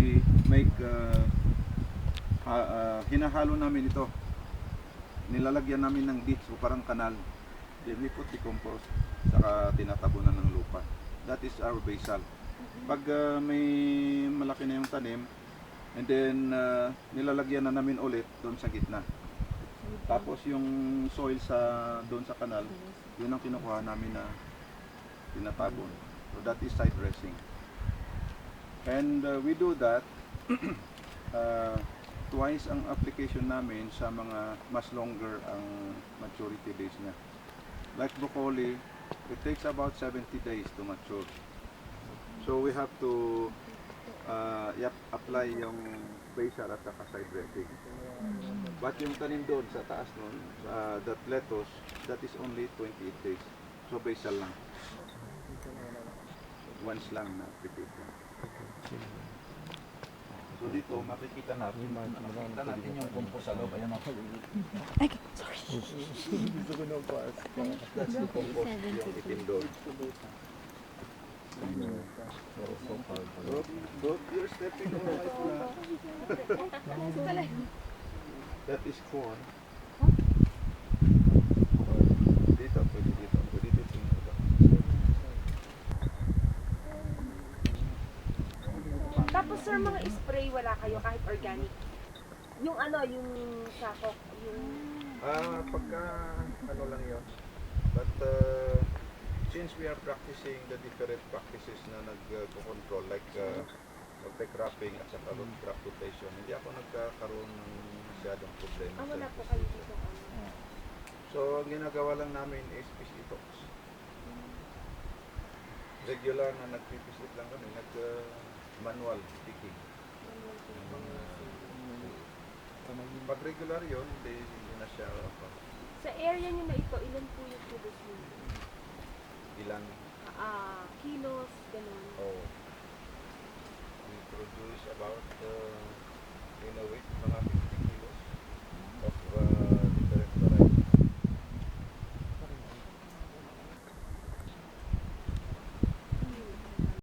we make hinahalo namin ito. Nilalagyan namin ng ditch o parang kanal. Then we put the compost, saka tinatabunan ng lupa. That is our basil. Pag may malaki na yung tanim, and then nilalagyan na namin ulit doon sa gitna. Tapos yung soil doon sa kanal, yun ang kinukuha namin na tinatabon. So that is side dressing. And we do that twice ang application namin sa mga mas longer ang maturity days niya. Like broccoli, it takes about 70 days to mature. So we have to apply yung basil at saka side dressing. But yung tanim doon sa taas nun, that lettuce, that is only 28 days. So basil lang. Once lang na prepare. So dito makikita natin yung compost sa loob. Ayan ako. Ay, sorry. Gusto ko ng pass. That's the compost, yung itim doon. But you're stepping on my That is corn. Dito, pwede dito. Pwede dito. Tapos sir, mga spray wala kayo kahit organic? Yung ano, yung sako, yung... Pagka ano lang yun. But since we are practicing the different practices na nag-control like cropping at saka crop rotation, hindi ako nagkakaroon ng masyadong problema. wala po kayo dito. So ang ginagawa lang namin is fish detox. Regular na nagpipislit lang kami, manual picking. Pag regular yun, hindi na siya Sa area nyo na ito, ilan po yung produce nyo? ilan. Kilos, ganun. We produce about in a week mga